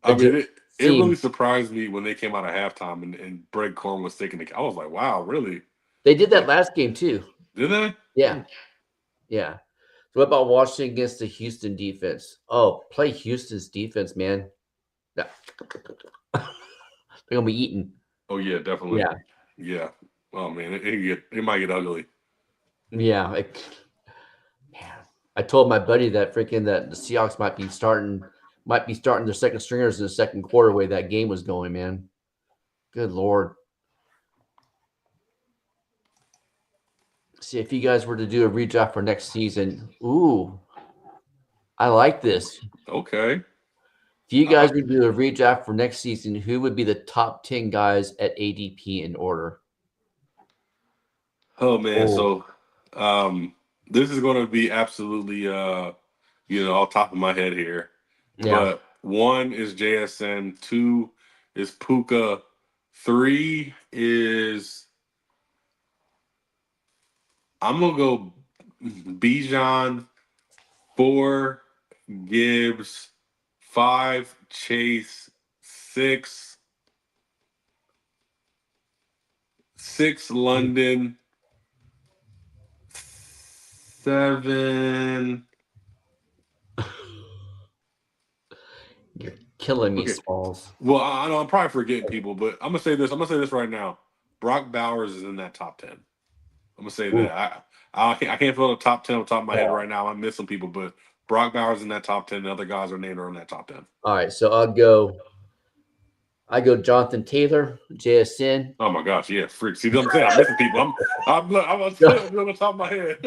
I mean, it really surprised me when they came out of halftime and Brett Corn was taking the. I was like, wow, really? They did that last game too. Did they? Yeah. Yeah. So what about Washington against the Houston defense? Oh, play Houston's defense, man. Yeah. They're gonna be eaten. Oh yeah, definitely. Yeah. Yeah. Oh man, it might get ugly. Yeah. I told my buddy that the Seahawks might be starting their second stringers in the second quarter way that game was going, man. Good Lord. See if you guys were to do a redraft for next season. Ooh, I like this. Okay. If you guys would do a redraft for next season, who would be the top 10 guys at ADP in order? Oh man, so this is going to be absolutely off top of my head here. Yeah. But 1 is JSN, 2 is Puka, 3 is I'm gonna go Bijan, 4 Gibbs, 5 Chase, 6 London, 7. You're killing me, Okay. Smalls. Well, I know I'm probably forgetting people, but I'm gonna say this. I'm gonna say this right now. Brock Bowers is in that top 10. I'm gonna say that. I can't feel the top 10 on top of my head right now. I'm missing people, but Brock Bowers in that top 10. The other guys are named are in that top 10. All right, so I'll go I go Jonathan Taylor, JSN. Oh my gosh, yeah, freak. See what I'm saying? I'm missing people. I'm on Jo- the top of my head.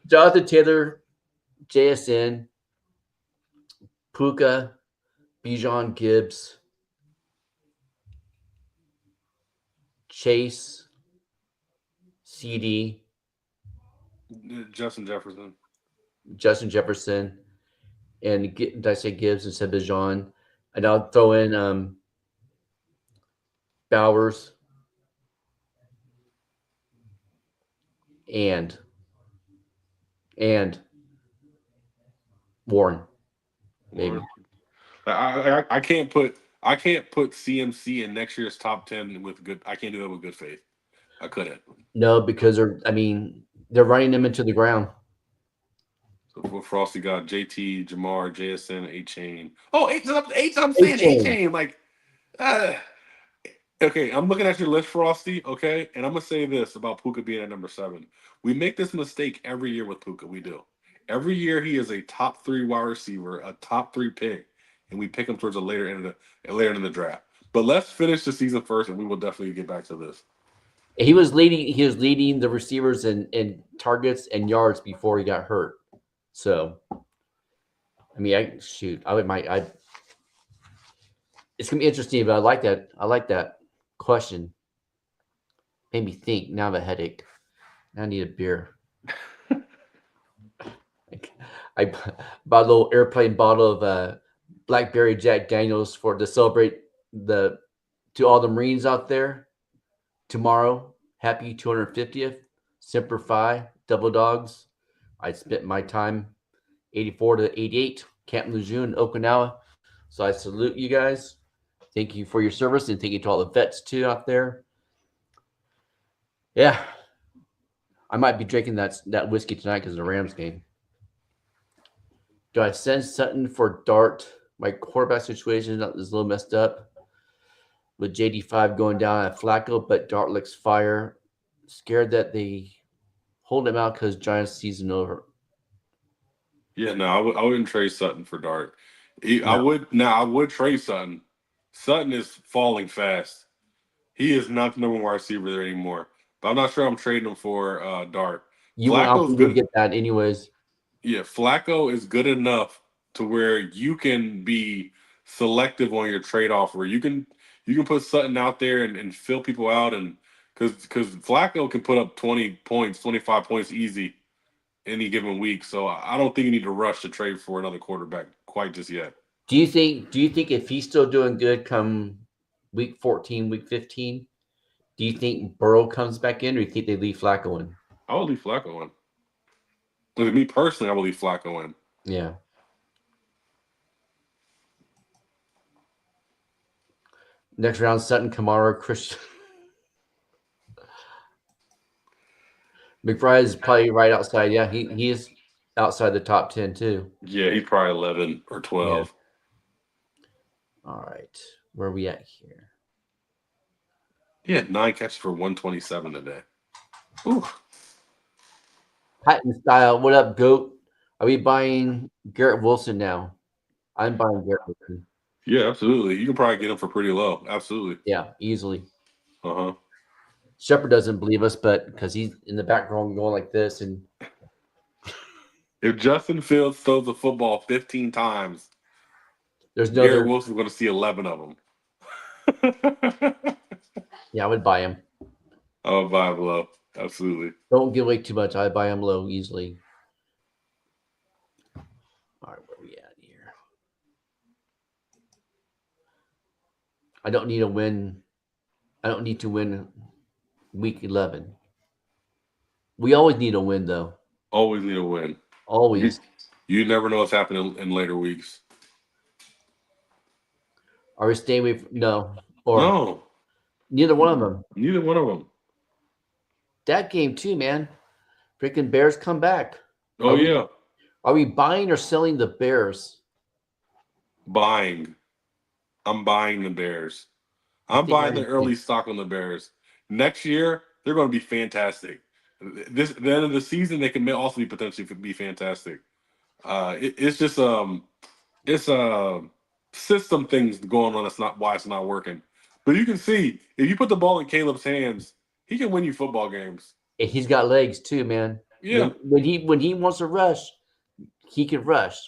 Jonathan Taylor, JSN, Puka, Bijan Gibbs, Chase, CD, Justin Jefferson. Justin Jefferson, and did I say Gibbs instead of Bijan? And I'll throw in Bowers and and Warren, maybe. Or I can't put CMC in next year's top 10 with good. I can't do that with good faith. I couldn't. No, because they're running them into the ground. So for Frosty got JT, Jamar, JSN, A Chain. Oh, eight. I'm saying A A-Chain. Chain. Like, uh, okay, I'm looking at your list, Frosty. Okay, and I'm gonna say this about Puka being at number 7. We make this mistake every year with Puka. We do. Every year he is a top 3 wide receiver, a top 3 pick, and we pick him towards the later end of the draft. But let's finish the season first, and we will definitely get back to this. He was leading the receivers in targets and yards before he got hurt. So, I mean, it's gonna be interesting, but I like that. I like that question. Made me think. Now I have a headache. Now I need a beer. I bought a little airplane bottle of blackberry Jack Daniels to celebrate to all the Marines out there tomorrow. Happy 250th Semper Fi Double Dogs. I spent my time 84 to 88 Camp Lejeune, Okinawa. So I salute you guys. Thank you for your service, and thank you to all the vets too out there. Yeah, I might be drinking that whiskey tonight because of the Rams game. Do I send Sutton for Dart? My quarterback situation is a little messed up with JD5 going down at Flacco, but Dart looks fire. Scared that they hold him out because Giants season over. Yeah, no, I wouldn't trade Sutton for Dart. I No. would trade Sutton. Sutton is falling fast. He is not the number 1 wide receiver there anymore. But I'm not sure I'm trading him for Dart. I don't Flacco's think you'll good. get that anyways. Yeah, Flacco is good enough to where you can be selective on your trade offer. You can put Sutton out there and fill people out, and because Flacco can put up 20 points, 25 points easy any given week. So I don't think you need to rush to trade for another quarterback quite just yet. Do you think if he's still doing good come week 14, week 15, do you think Burrow comes back in, or do you think they leave Flacco in? I would leave Flacco in. With me personally, I would leave Flacco in. Yeah. Next round, Sutton, Kamara, Christian. McBride is probably right outside. Yeah, he is outside the top 10 too. Yeah, he's probably 11 or 12. All right. Where are we at here? He had 9 catches for 127 today. Ooh. Patton style. What up, GOAT? Are we buying Garrett Wilson now? I'm buying Garrett Wilson. Yeah, absolutely. You can probably get him for pretty low. Absolutely. Yeah, easily. Uh-huh. Shepard doesn't believe us, but because he's in the background going like this, and if Justin Fields throws the football 15 times, there's no Garrett Wilson's going to see 11 of them. Yeah, I would buy him. I would buy him low. Absolutely. Don't give away too much. I'd buy him low easily. All right, where are we at here? I don't need a win. I don't need to win week 11. We always need a win, though. Always need a win. Always. You never know what's happening in later weeks. Are we staying with no? Or No. neither one of them. Neither one of them. That game too, man. Freaking Bears come back. Oh, yeah. Are we buying or selling the Bears? Buying. I'm buying the Bears. I'm buying the early stock on the Bears. Next year, they're going to be fantastic. The end of the season, they can also be potentially be fantastic. It's just it's system things going on. That's not why it's not working. But you can see if you put the ball in Caleb's hands, he can win you football games. And he's got legs too, man. Yeah, When he wants to rush, he can rush.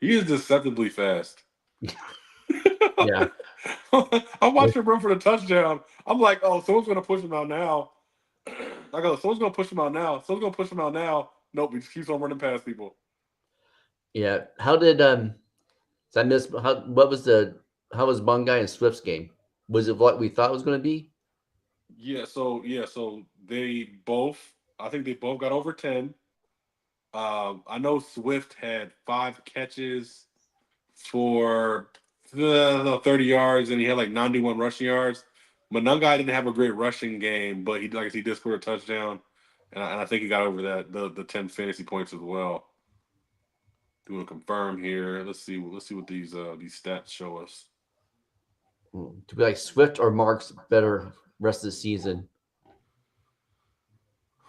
he is deceptively fast. Yeah. I watched him run for the touchdown. I'm like, oh, someone's gonna push him out now. I go, someone's gonna push him out now. Someone's gonna push him out now. Nope, he just keeps on running past people. Yeah. How did so I missed how was Bungai and Swift's game? Was it what we thought it was going to be? So they both. I think they both got over 10. I know Swift had 5 catches for the 30 yards, and he had like 91 rushing yards. Monungai didn't have a great rushing game, but he like I said, he did score a touchdown, and I think he got over that the 10 fantasy points as well. Doing a confirm here. Let's see what these stats show us. To be like Swift or Marks better rest of the season.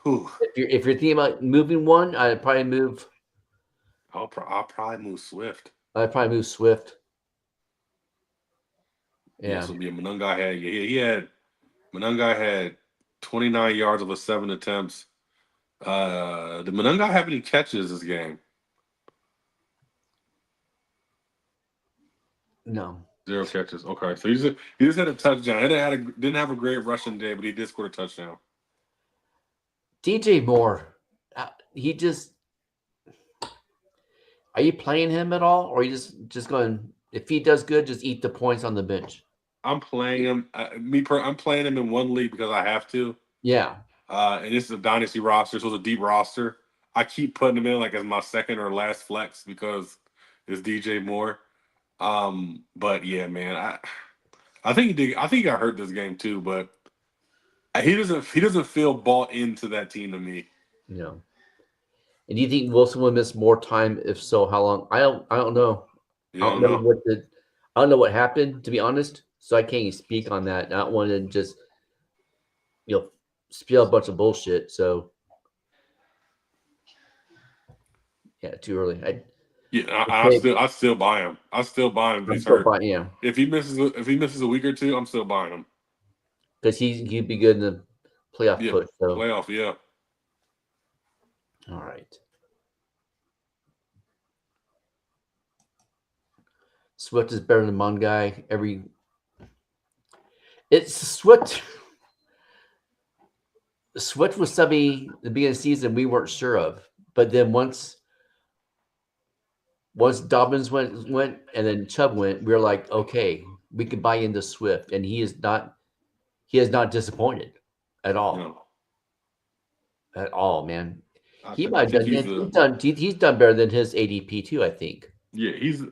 Whew. If you're thinking about moving one, I'd probably move. I'll probably move Swift. I'd probably move Swift. Yeah. So Monungai had Monungai had 29 yards over 7 attempts. Did Monungai have any catches this game? No. 0 catches. Okay, so he just had a touchdown. He didn't have a great rushing day, but he did score a touchdown. DJ Moore, he just. Are you playing him at all, or are you just going? If he does good, just eat the points on the bench. I'm playing him. I'm playing him in one league because I have to. Yeah. And this is a dynasty roster, so it's a deep roster. I keep putting him in like as my second or last flex because it's DJ Moore. But yeah, man, I think he did. I think he got hurt this game too, but he doesn't feel bought into that team to me. No. And do you think Wilson will miss more time? If so, how long? I don't know. I don't know what happened, to be honest. So I can't even speak on that. I don't want to just spill a bunch of bullshit. So yeah, too early. I still buy him. I still buy him if he's hurt. Yeah. If he misses a week or two, I'm still buying him. Because he'd be good in the playoff push. So. Playoff, yeah. All right. Swift is better than Mungai. It's Swift. Swift was somebody at the beginning of the season we weren't sure of, but then once Dobbins went and then Chubb went, we were like, okay, we can buy into Swift, and he has not disappointed at all. No. At all, man. He might have done. He's done better than his ADP too, I think. Yeah, he's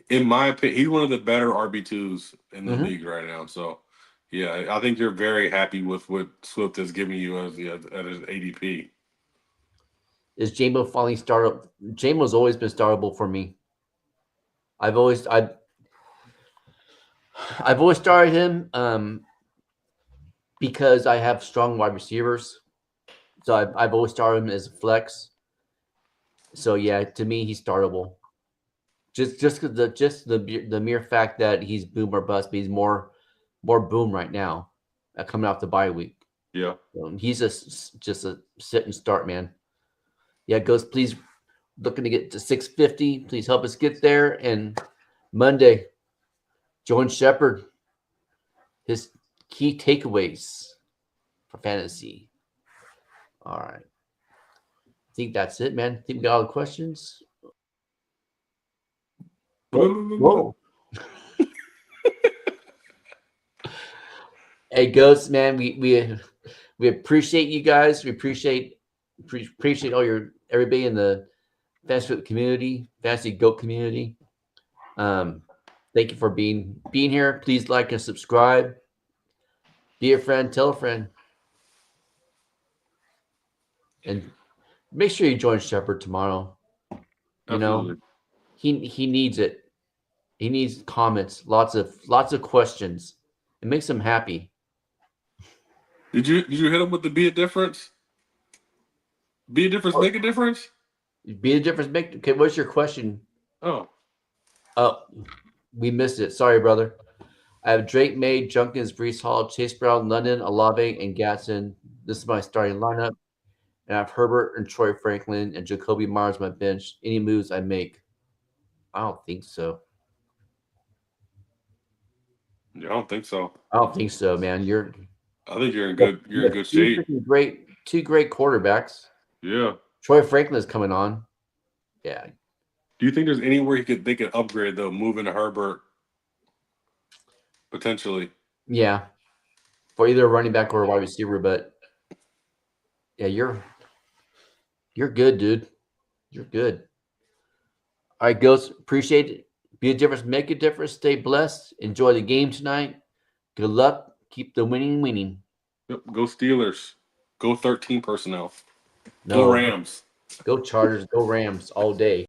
in my opinion, he's one of the better RB2s in the league right now. So, yeah, I think you're very happy with what Swift is giving you as his ADP. Is Jamo finally started? Jamo's always been startable for me. I've always started him because I have strong wide receivers. So I've always started him as a flex. So yeah, to me he's startable. Just the mere fact that he's boom or bust, but he's more boom right now, coming off the bye week. Yeah, he's just a sit and start man. Yeah, Ghost, please looking to get to 650. Please help us get there. And Monday, join Shepard. His key takeaways for fantasy. All right. I think that's it, man. I think we got all the questions. Whoa. Hey, Ghost, man, we appreciate you guys. We appreciate all everybody in the fantasy community, fantasy goat community. Thank you for being here. Please like and subscribe. Be a friend, tell a friend. And make sure you join Shepard tomorrow. Absolutely. He needs it. He needs comments, lots of questions. It makes him happy. Did you hit him with the be a difference? Be a difference, make a difference? Be a difference, make. Okay, what's your question? Oh, we missed it. Sorry, brother. I have Drake May, Junkins, Brees Hall, Chase Brown, London, Olave, and Gatson. This is my starting lineup. And I have Herbert and Troy Franklin and Jacoby Myers my bench. Any moves I make? I don't think so. Yeah, I don't think so. I don't think so, man. I think you're in good. You're in good two shape. two great quarterbacks. Yeah. Troy Franklin is coming on. Yeah. Do you think there's anywhere they could upgrade though, moving to Herbert potentially? Yeah. For either a running back or a wide receiver, but yeah, you're good, dude. You're good. All right, Ghost. Appreciate it. Be a difference, make a difference. Stay blessed. Enjoy the game tonight. Good luck. Keep the winning. Yep. Go Steelers. Go 13 personnel. No. Go Rams. Go Chargers. Go Rams all day.